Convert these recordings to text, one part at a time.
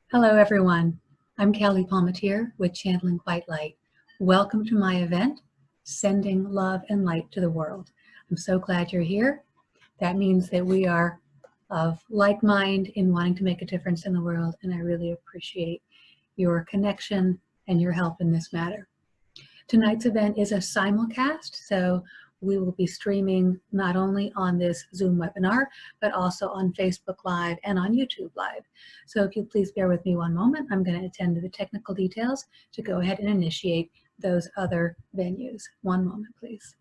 Hello, everyone. I'm Kelly Palmatier with Channeling White Light. Welcome to my event, Sending Love and Light to the World. I'm so glad you're here. That means that we are of like mind in wanting to make a difference in the world, and I really appreciate your connection and your help in this matter. Tonight's event is a simulcast, so we will be streaming not only on this Zoom webinar, but also on Facebook Live and on YouTube Live. So if you please bear with me one moment, I'm going to attend to the technical details to go ahead and initiate those other venues. One moment, please.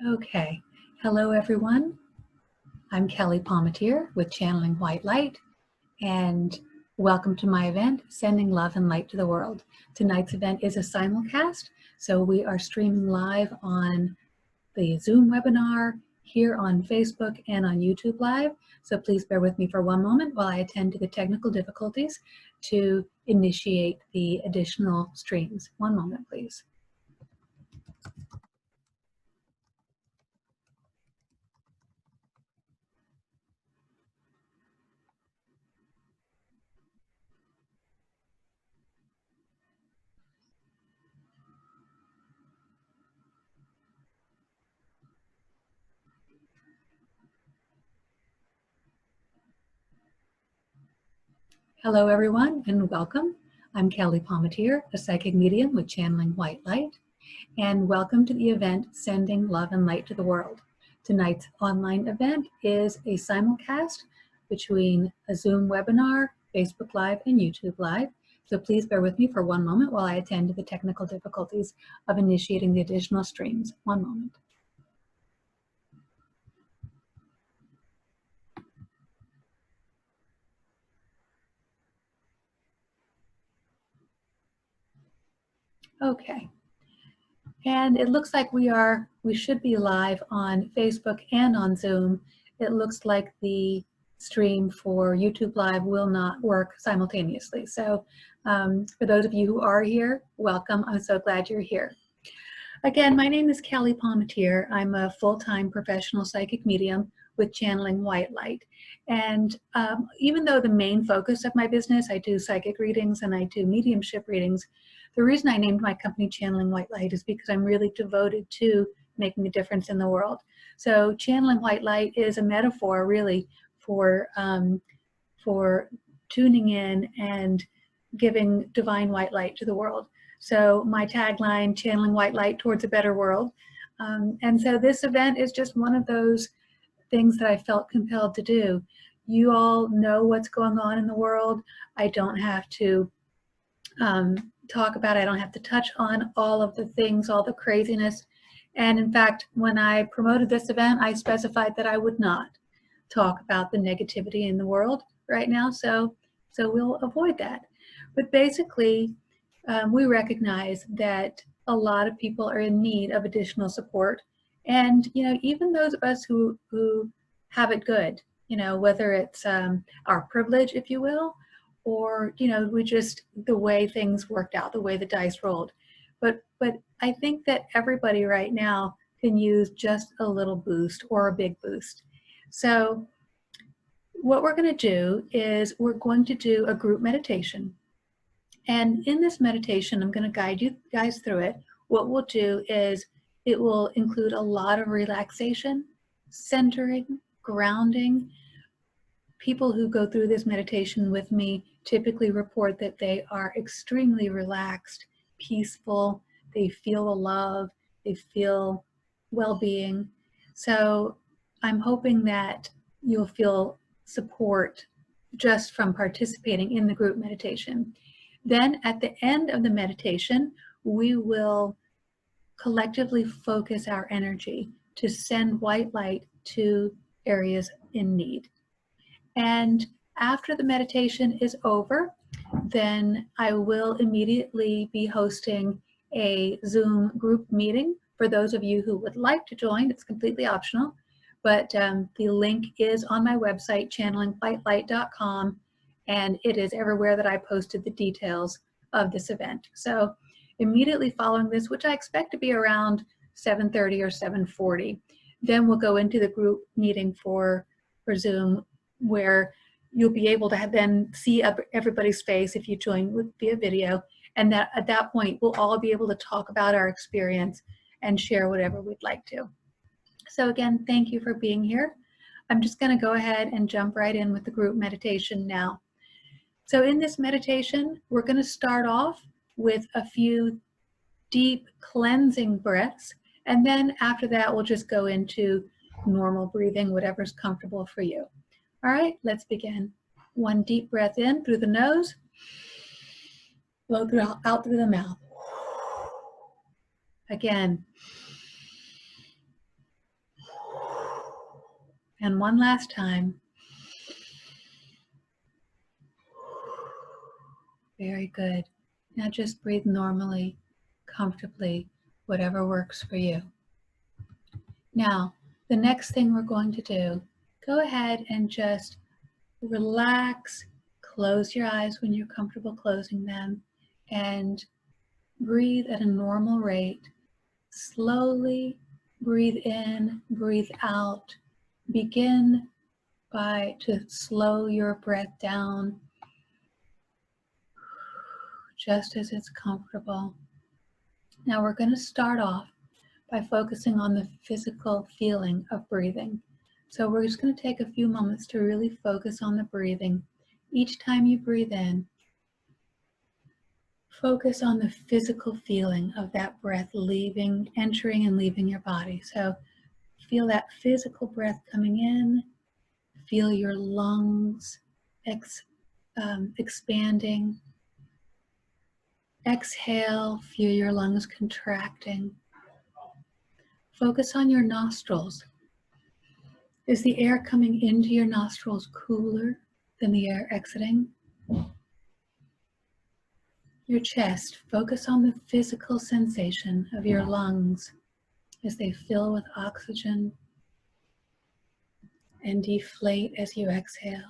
Okay. Hello, everyone. I'm Kelly Palmatier with Channeling White Light, and welcome to my event, Sending Love and Light to the World. Tonight's event is a simulcast, so we are streaming live on the Zoom webinar, here on Facebook and on YouTube Live. So please bear with me for one moment while I attend to the technical difficulties to initiate the additional streams. One moment, please. Hello, everyone, and welcome. I'm Kelly Palmatier, a psychic medium with Channeling White Light, and welcome to the event, Sending Love and Light to the World. Tonight's online event is a simulcast between a Zoom webinar, Facebook Live, and YouTube Live. So please bear with me for one moment while I attend to the technical difficulties of initiating the additional streams. One moment. Okay. And it looks like we should be live on Facebook and on Zoom. It looks like the stream for YouTube Live will not work simultaneously. So for those of you who are here, welcome. I'm so glad you're here. Again, my name is Kelly Palmatier. I'm a full-time professional psychic medium with Channeling White Light. And even though the main focus of my business, I do psychic readings and I do mediumship readings, the reason I named my company Channeling White Light is because I'm really devoted to making a difference in the world. So Channeling White Light is a metaphor really for tuning in and giving divine white light to the world. So my tagline, channeling white light towards a better world. And so this event is just one of those things that I felt compelled to do. You all know what's going on in the world. I don't have to talk about it. I don't have to touch on all of the things, all the craziness. And in fact, when I promoted this event, I specified that I would not talk about the negativity in the world right now. So we'll avoid that. But basically, we recognize that a lot of people are in need of additional support. And, you know, even those of us who have it good, you know, whether it's our privilege, if you will, or, you know, we just, the way things worked out, the way the dice rolled. But I think that everybody right now can use just a little boost or a big boost. So what we're going to do is we're going to do a group meditation. And in this meditation, I'm going to guide you guys through it. What we'll do is it will include a lot of relaxation, centering, grounding. People who go through this meditation with me typically report that they are extremely relaxed, peaceful, they feel the love, they feel well-being. So I'm hoping that you'll feel support just from participating in the group meditation. Then at the end of the meditation, we will collectively focus our energy to send white light to areas in need. And after the meditation is over, then I will immediately be hosting a Zoom group meeting for those of you who would like to join. It's completely optional, but the link is on my website, channelingwhitelight.com, and it is everywhere that I posted the details of this event. So immediately following this, which I expect to be around 7:30 or 7:40, then we'll go into the group meeting for Zoom, where you'll be able to then see everybody's face if you join via video. And that at that point, we'll all be able to talk about our experience and share whatever we'd like to. So again, thank you for being here. I'm just going to go ahead and jump right in with the group meditation now. So in this meditation, we're going to start off with a few deep cleansing breaths. And then after that, we'll just go into normal breathing, whatever's comfortable for you. All right, let's begin. One deep breath in through the nose, blow out through the mouth. Again. And one last time. Very good. Now just breathe normally, comfortably, whatever works for you. Now, the next thing we're going to do, go ahead and just relax, close your eyes when you're comfortable closing them, and breathe at a normal rate. Slowly breathe in, breathe out. Begin to slow your breath down, just as it's comfortable. Now we're going to start off by focusing on the physical feeling of breathing. So we're just going to take a few moments to really focus on the breathing. Each time you breathe in, focus on the physical feeling of that breath entering and leaving your body. So feel that physical breath coming in, feel your lungs expanding. Exhale, feel your lungs contracting. Focus on your nostrils. Is the air coming into your nostrils cooler than the air exiting? Your chest, focus on the physical sensation of your lungs as they fill with oxygen and deflate as you exhale.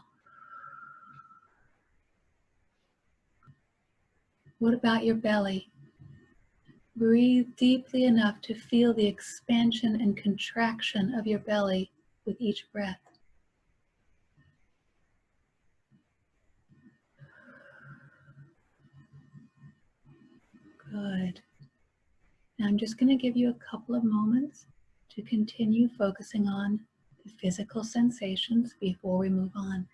What about your belly? Breathe deeply enough to feel the expansion and contraction of your belly with each breath. Good. Now I'm just going to give you a couple of moments to continue focusing on the physical sensations before we move on.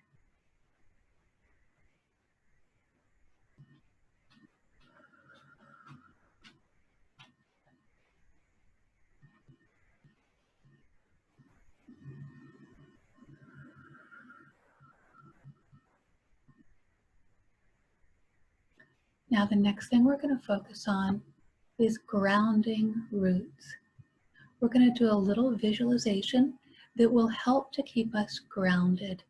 Now the next thing we're going to focus on is grounding roots. We're going to do a little visualization that will help to keep us grounded.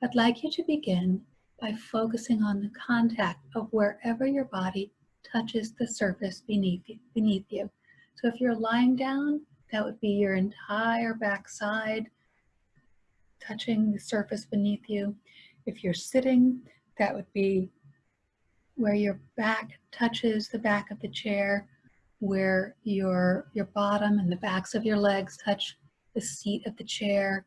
I'd like you to begin by focusing on the contact of wherever your body touches the surface beneath you. So if you're lying down, that would be your entire backside touching the surface beneath you. If you're sitting, that would be where your back touches the back of the chair, where your bottom and the backs of your legs touch the seat of the chair,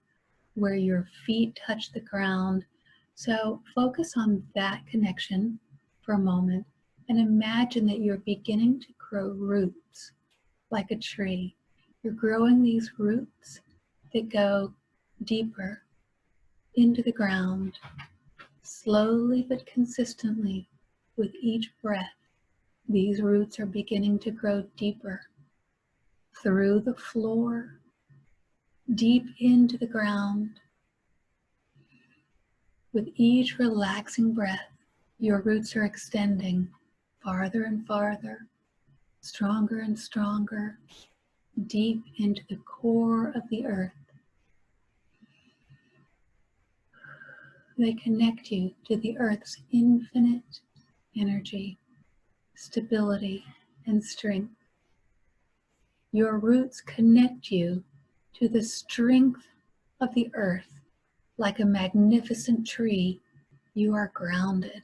where your feet touch the ground. So focus on that connection for a moment and imagine that you're beginning to grow roots like a tree. You're growing these roots that go deeper into the ground, slowly but consistently. With each breath, these roots are beginning to grow deeper through the floor, deep into the ground. With each relaxing breath, your roots are extending farther and farther, stronger and stronger, deep into the core of the earth. They connect you to the earth's infinite energy, stability, and strength. Your roots connect you to the strength of the earth. Like a magnificent tree, you are grounded.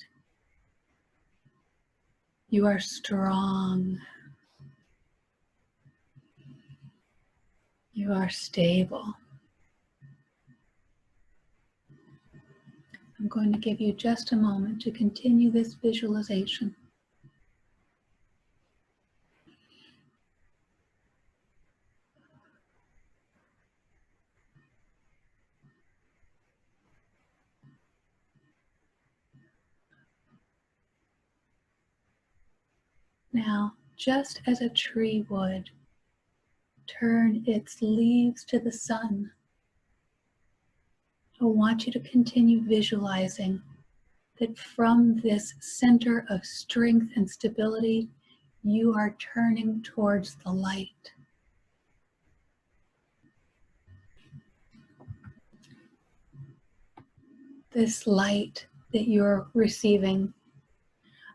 You are strong. You are stable. I'm going to give you just a moment to continue this visualization. Now, just as a tree would turn its leaves to the sun, I want you to continue visualizing that from this center of strength and stability, you are turning towards the light. This light that you're receiving,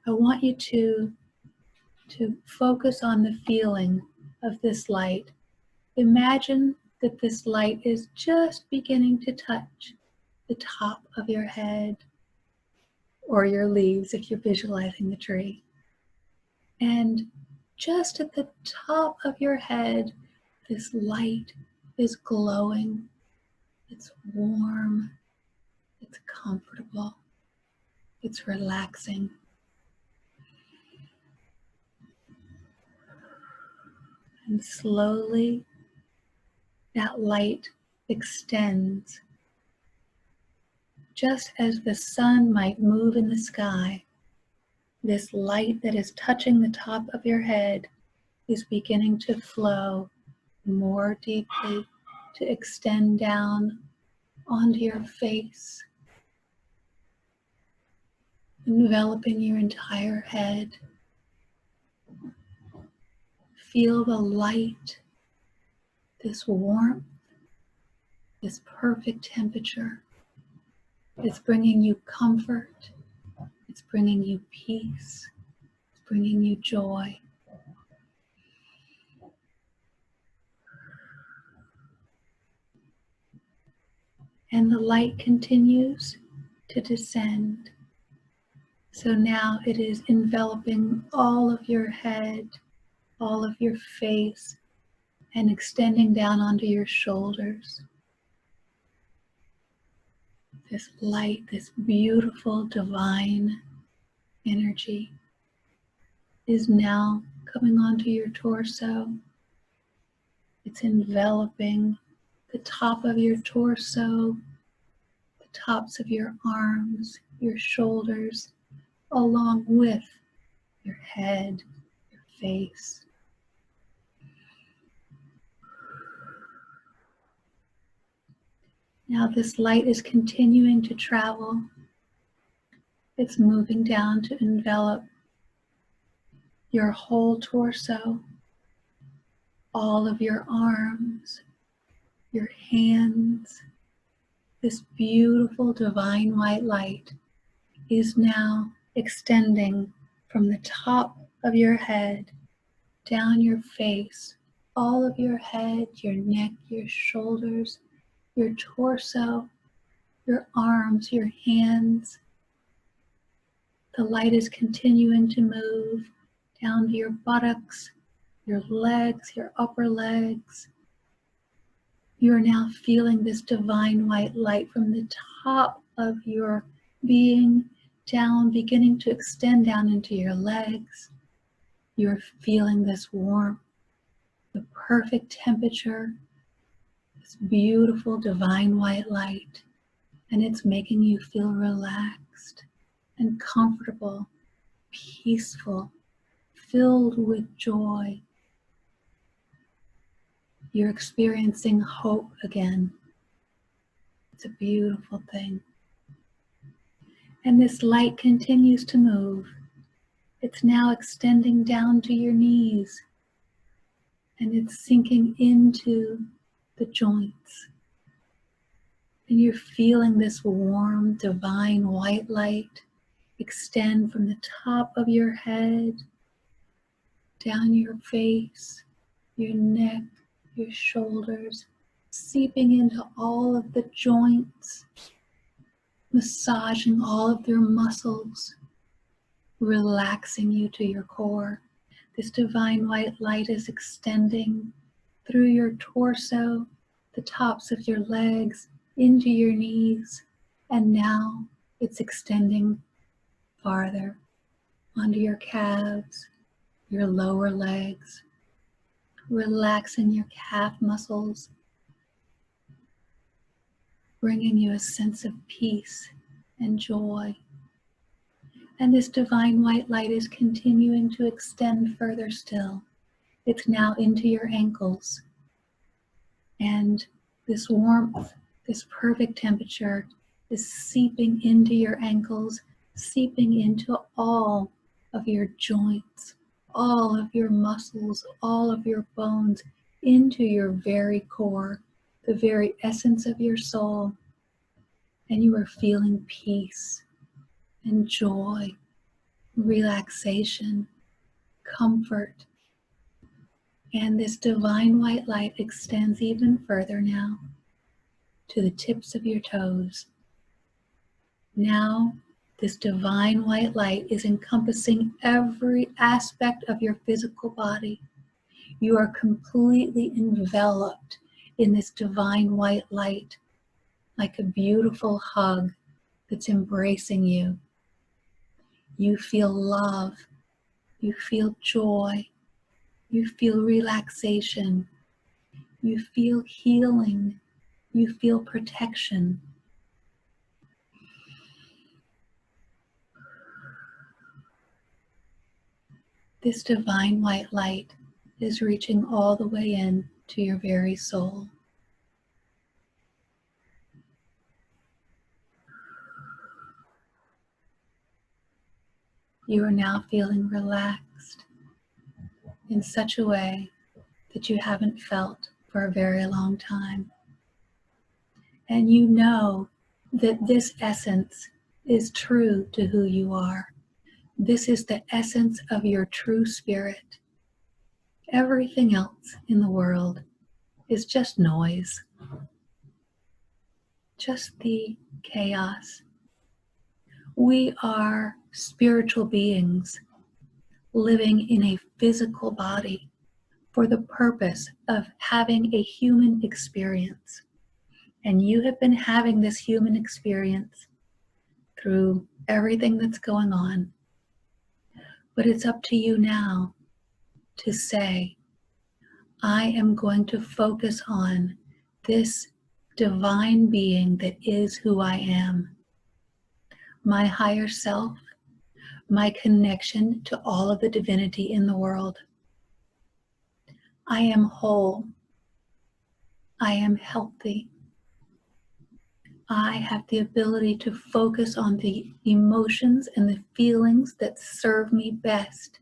I want you to focus on the feeling of this light. Imagine that this light is just beginning to touch the top of your head or your leaves if you're visualizing the tree. And just at the top of your head, this light is glowing. It's warm. It's comfortable. It's relaxing. And slowly, that light extends. Just as the sun might move in the sky, this light that is touching the top of your head is beginning to flow more deeply, to extend down onto your face, enveloping your entire head. Feel the light, this warmth, this perfect temperature. It's bringing you comfort. It's bringing you peace. It's bringing you joy. And the light continues to descend. So now it is enveloping all of your head, all of your face, and extending down onto your shoulders. This light, this beautiful divine energy is now coming onto your torso. It's enveloping the top of your torso, the tops of your arms, your shoulders, along with your head, your face. Now this light is continuing to travel. It's moving down to envelop your whole torso, all of your arms, your hands. This beautiful divine white light is now extending from the top of your head, down your face, all of your head, your neck, your shoulders, your torso, your arms, your hands. The light is continuing to move down to your buttocks, your legs, your upper legs. You are now feeling this divine white light from the top of your being down, beginning to extend down into your legs. You're feeling this warmth, the perfect temperature, this beautiful divine white light, and it's making you feel relaxed and comfortable, peaceful, filled with joy. You're experiencing hope again. It's a beautiful thing. And this light continues to move. It's now extending down to your knees, and it's sinking into the joints. And you're feeling this warm, divine white light extend from the top of your head, down your face, your neck, your shoulders, seeping into all of the joints, massaging all of their muscles, relaxing you to your core. This divine white light is extending through your torso, the tops of your legs, into your knees, and now it's extending farther onto your calves, your lower legs, relaxing your calf muscles, bringing you a sense of peace and joy. And this divine white light is continuing to extend further still. It's now into your ankles. And this warmth, this perfect temperature is seeping into your ankles, seeping into all of your joints, all of your muscles, all of your bones, into your very core, the very essence of your soul. And you are feeling peace and joy, relaxation, comfort. And this divine white light extends even further now to the tips of your toes. Now, this divine white light is encompassing every aspect of your physical body. You are completely enveloped in this divine white light, like a beautiful hug that's embracing you. You feel love, you feel joy, you feel relaxation, you feel healing, you feel protection. This divine white light is reaching all the way in to your very soul. You are now feeling relaxed in such a way that you haven't felt for a very long time. And you know that this essence is true to who you are. This is the essence of your true spirit. Everything else in the world is just noise, just the chaos. We are spiritual beings living in a physical body for the purpose of having a human experience. And you have been having this human experience through everything that's going on. But it's up to you now to say, I am going to focus on this divine being that is who I am. My higher self, my connection to all of the divinity in the world. I am whole. I am healthy. I have the ability to focus on the emotions and the feelings that serve me best.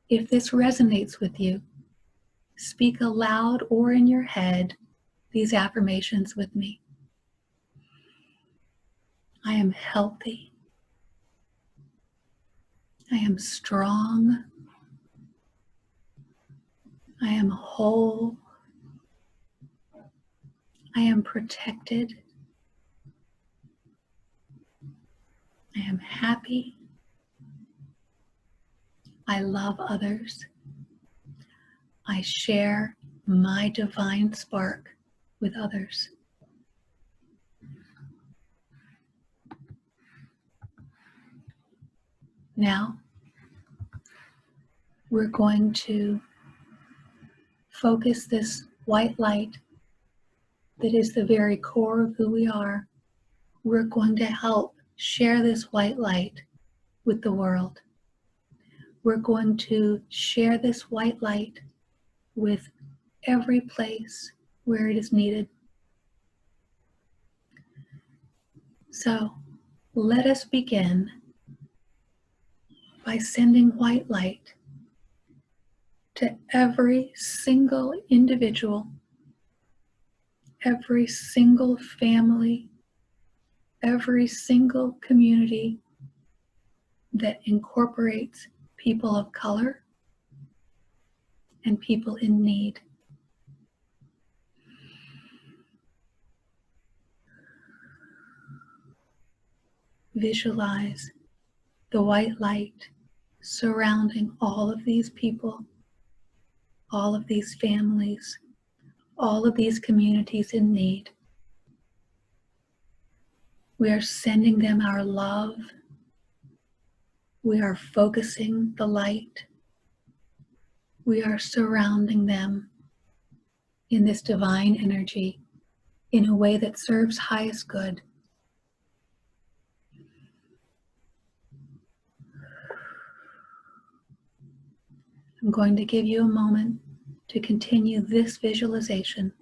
If this resonates with you, speak aloud or in your head these affirmations with me. I am healthy. I am strong. I am whole. I am protected. I am happy. I love others. I share my divine spark with others. Now, we're going to focus this white light that is the very core of who we are. We're going to help share this white light with the world. We're going to share this white light with every place where it is needed. So let us begin by sending white light to every single individual, every single family, every single community that incorporates people of color and people in need. Visualize the white light surrounding all of these people, all of these families, all of these communities in need. We are sending them our love. We are focusing the light. We are surrounding them in this divine energy in a way that serves highest good. I'm going to give you a moment to continue this visualization.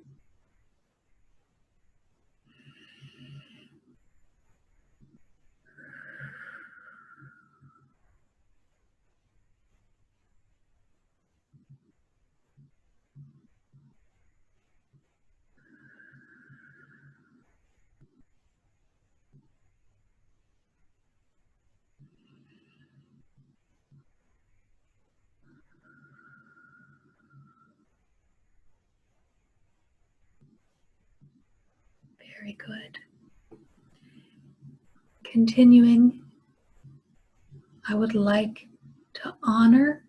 Very good. Continuing, I would like to honor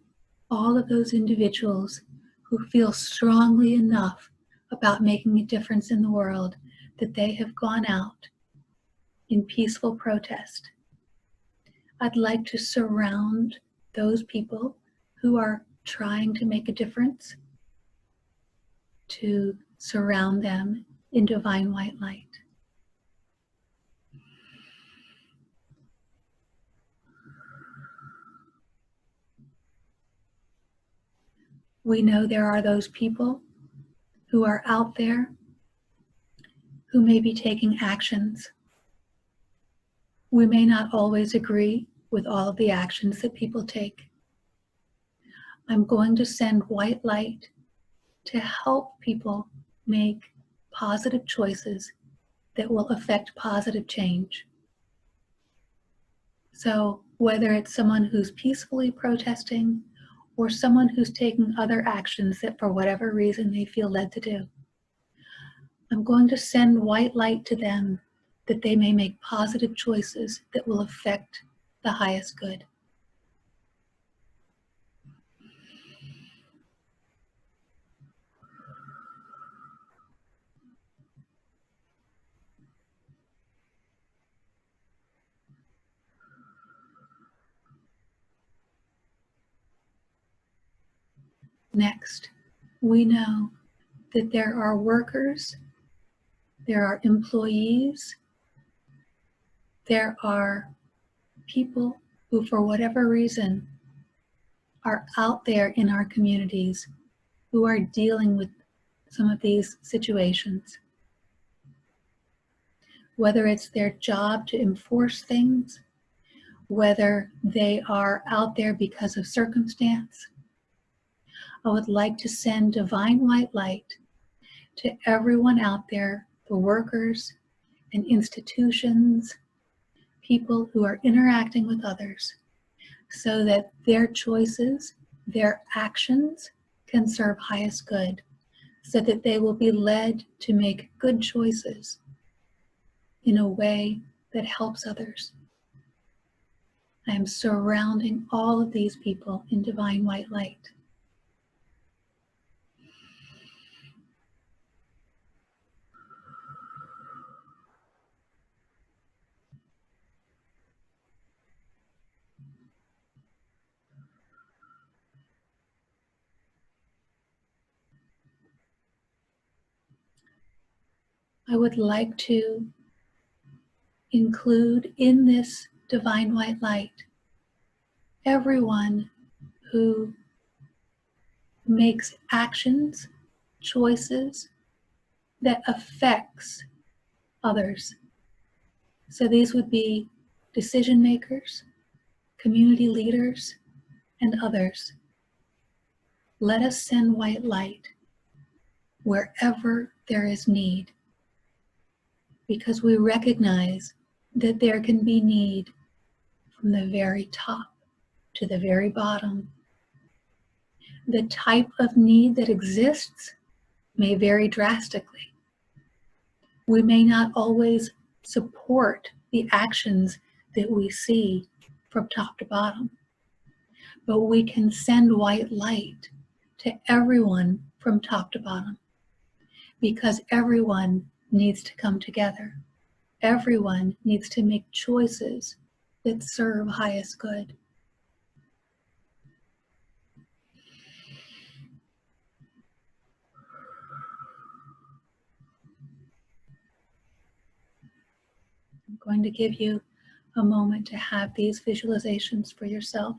all of those individuals who feel strongly enough about making a difference in the world that they have gone out in peaceful protest. I'd like to surround those people who are trying to make a difference, to surround them in divine white light. We know there are those people who are out there who may be taking actions. We may not always agree with all of the actions that people take. I'm going to send white light to help people make positive choices that will affect positive change. So whether it's someone who's peacefully protesting or someone who's taking other actions that for whatever reason they feel led to do, I'm going to send white light to them that they may make positive choices that will affect the highest good. Next, we know that there are workers, there are employees, there are people who, for whatever reason, are out there in our communities who are dealing with some of these situations. Whether it's their job to enforce things, whether they are out there because of circumstance, I would like to send divine white light to everyone out there, the workers and institutions, people who are interacting with others, so that their choices, their actions can serve highest good, so that they will be led to make good choices in a way that helps others. I am surrounding all of these people in divine white light. I would like to include in this divine white light everyone who makes actions, choices that affects others. So these would be decision makers, community leaders, and others, let us send white light wherever there is need, because we recognize that there can be need from the very top to the very bottom. The type of need that exists may vary drastically. We may not always support the actions that we see from top to bottom, but we can send white light to everyone from top to bottom, because everyone needs to come together. Everyone needs to make choices that serve highest good. I'm going to give you a moment to have these visualizations for yourself.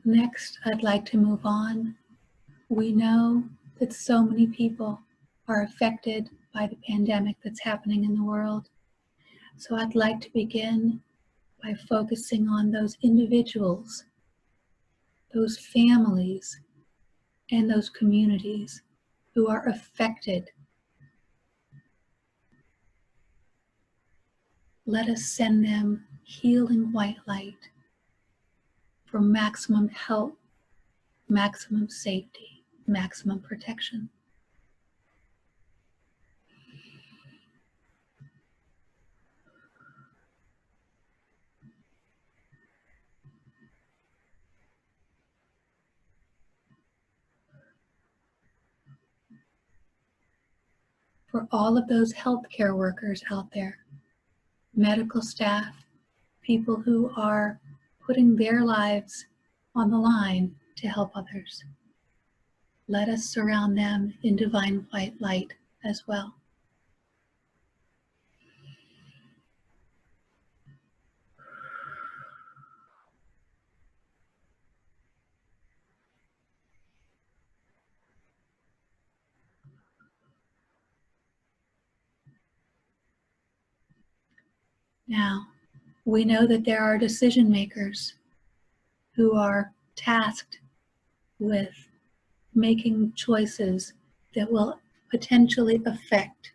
Next, I'd like to move on. We know that so many people are affected by the pandemic that's happening in the world. So I'd like to begin by focusing on those individuals, those families, and those communities who are affected. Let us send them healing white light for maximum health, maximum safety, maximum protection. For all of those healthcare workers out there, medical staff, people who are putting their lives on the line to help others, let us surround them in divine white light as well. Now, we know that there are decision makers who are tasked with making choices that will potentially affect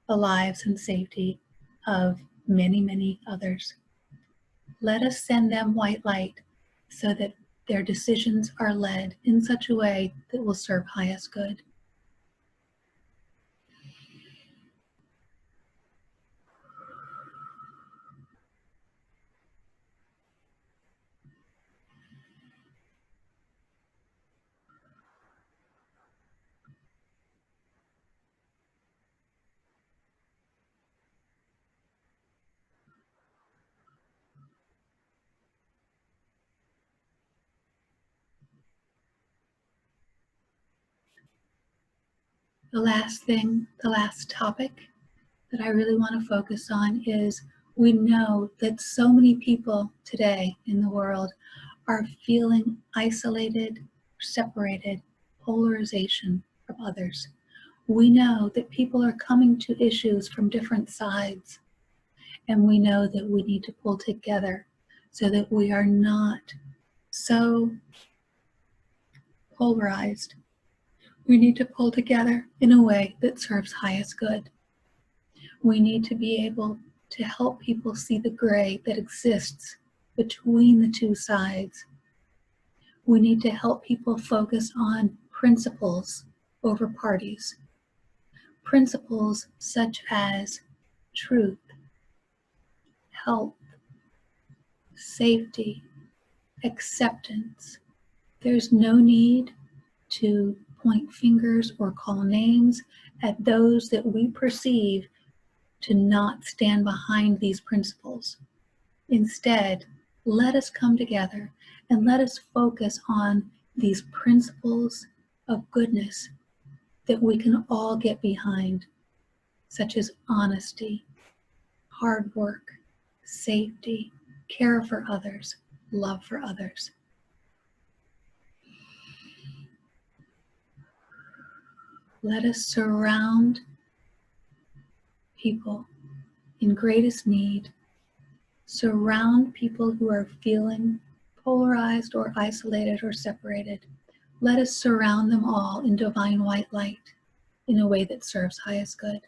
the lives and safety of many, many others. Let us send them white light so that their decisions are led in such a way that will serve highest good. The last topic that I really want to focus on is, we know that so many people today in the world are feeling isolated, separated, polarization from others. We know that people are coming to issues from different sides, and we know that we need to pull together so that we are not so polarized. We need to pull together in a way that serves highest good. We need to be able to help people see the gray that exists between the two sides. We need to help people focus on principles over parties. Principles such as truth, health, safety, acceptance. There's no need to point fingers or call names at those that we perceive to not stand behind these principles. Instead, let us come together and let us focus on these principles of goodness that we can all get behind, such as honesty, hard work, safety, care for others, love for others. Let us surround people in greatest need. Surround people who are feeling polarized or isolated or separated. Let us surround them all in divine white light in a way that serves highest good.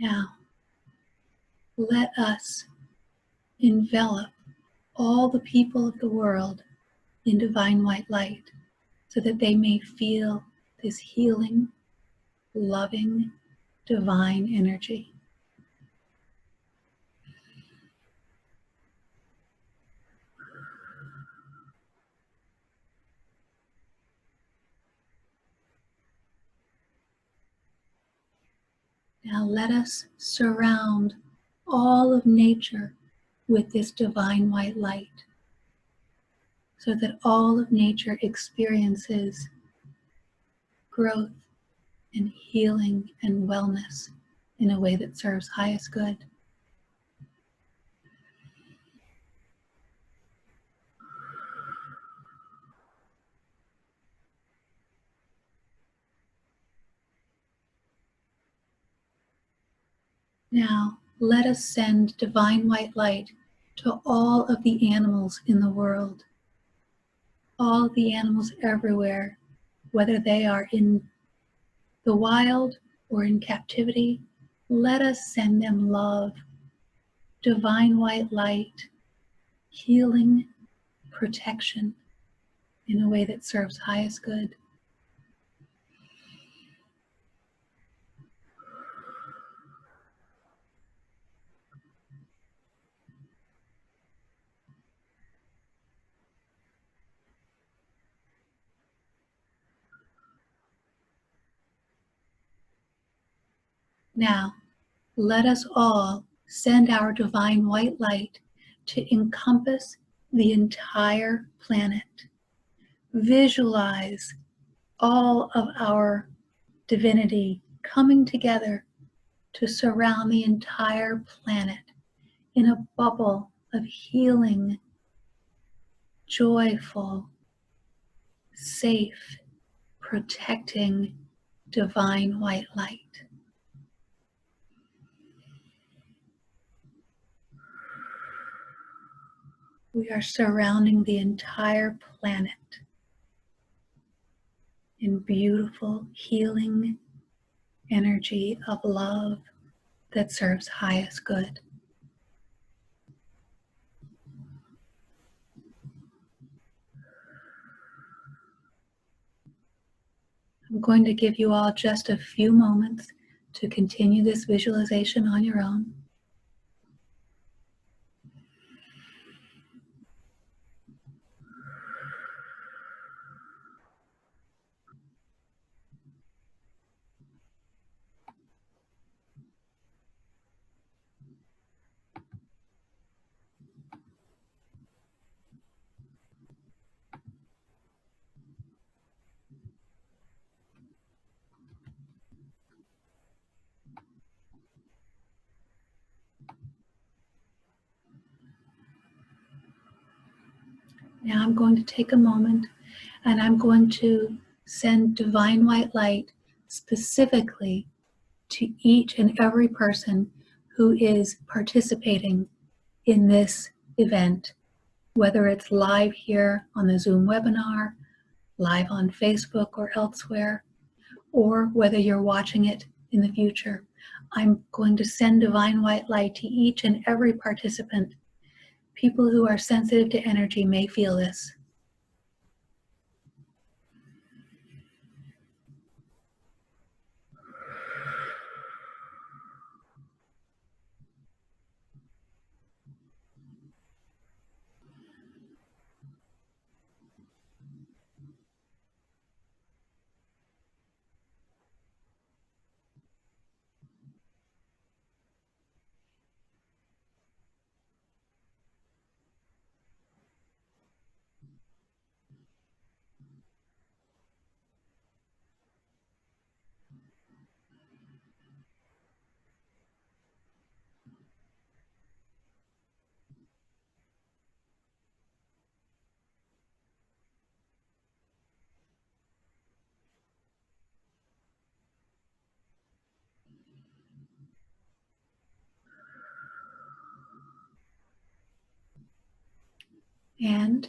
Now, let us envelop all the people of the world in divine white light so that they may feel this healing, loving, divine energy. Now let us surround all of nature with this divine white light so that all of nature experiences growth and healing and wellness in a way that serves highest good. Now, let us send divine white light to all of the animals in the world, all of the animals everywhere, whether they are in the wild or in captivity. Let us send them love, divine white light, healing, protection in a way that serves highest good. Now, let us all send our divine white light to encompass the entire planet. Visualize all of our divinity coming together to surround the entire planet in a bubble of healing, joyful, safe, protecting, divine white light. We are surrounding the entire planet in beautiful, healing energy of love that serves highest good. I'm going to give you all just a few moments to continue this visualization on your own. Now I'm going to take a moment and I'm going to send divine white light specifically to each and every person who is participating in this event, whether it's live here on the Zoom webinar, live on Facebook or elsewhere, or whether you're watching it in the future. I'm going to send divine white light to each and every participant, People who are sensitive to energy may feel this. And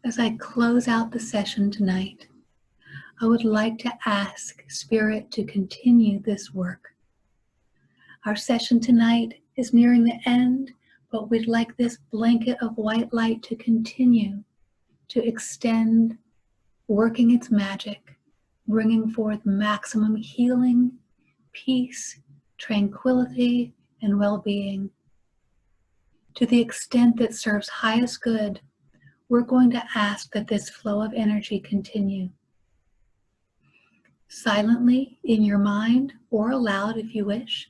as I close out the session tonight, I would like to ask Spirit to continue this work. Our session tonight is nearing the end, but we'd like this blanket of white light to continue to extend, working its magic, bringing forth maximum healing, peace, tranquility, and well-being. To the extent that serves highest good, we're going to ask that this flow of energy continue. Silently in your mind or aloud if you wish,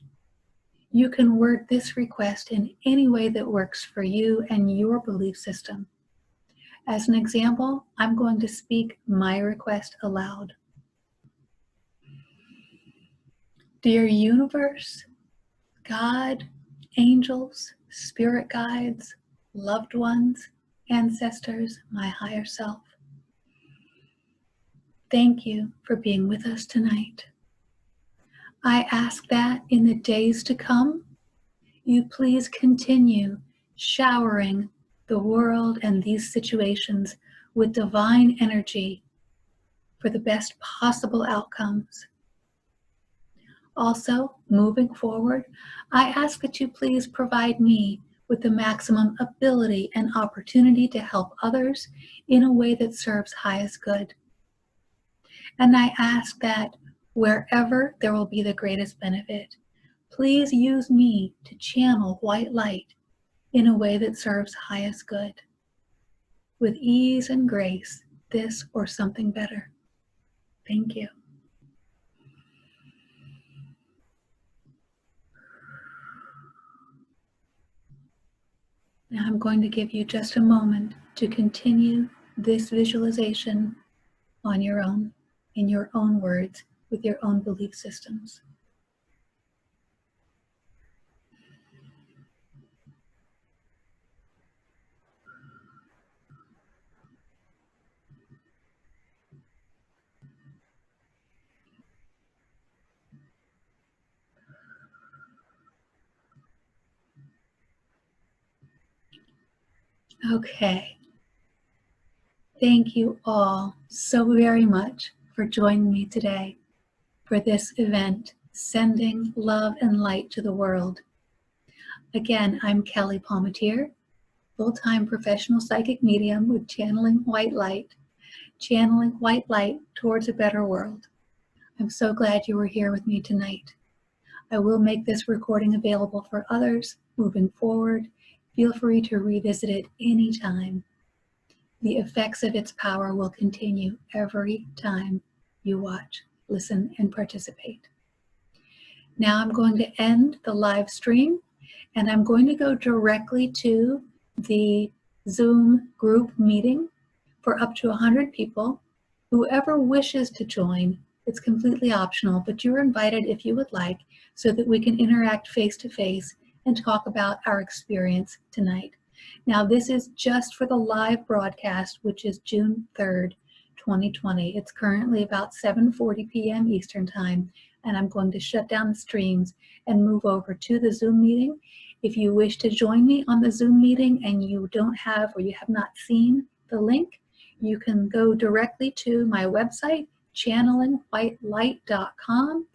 you can word this request in any way that works for you and your belief system. As an example, I'm going to speak my request aloud. Dear universe, God, angels, spirit guides, loved ones, ancestors, my higher self, thank you for being with us tonight. I ask that in the days to come, you please continue showering the world and these situations with divine energy for the best possible outcomes. Also, moving forward, I ask that you please provide me with the maximum ability and opportunity to help others in a way that serves highest good. And I ask that wherever there will be the greatest benefit, please use me to channel white light in a way that serves highest good. With ease and grace, this or something better. Thank you. Now I'm going to give you just a moment to continue this visualization on your own, in your own words, with your own belief systems. Okay. Thank you all so very much for joining me today for this event, Sending Love and Light to the World. Again, I'm Kelly Palmatier, full-time professional psychic medium with channeling white light towards a better world. I'm so glad you were here with me tonight. I will make this recording available for others moving forward. Feel free to revisit it anytime. The effects of its power will continue every time you watch, listen, and participate. Now I'm going to end the live stream, and I'm going to go directly to the Zoom group meeting for up to 100 people. Whoever wishes to join, it's completely optional, but you're invited if you would like, so that we can interact face-to-face and talk about our experience tonight. Now, this is just for the live broadcast, which is June 3rd, 2020. It's currently about 7:40 p.m. Eastern Time, and I'm going to shut down the streams and move over to the Zoom meeting. If you wish to join me on the Zoom meeting and you don't have or you have not seen the link, you can go directly to my website, channelingwhitelight.com.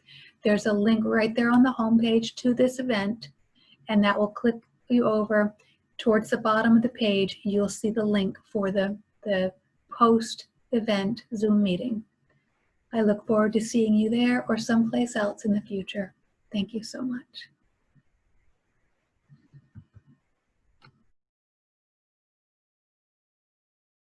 There's a link right there on the homepage to this event, and that will click you over towards the bottom of the page, you'll see the link for the post-event Zoom meeting. I look forward to seeing you there or someplace else in the future. Thank you so much.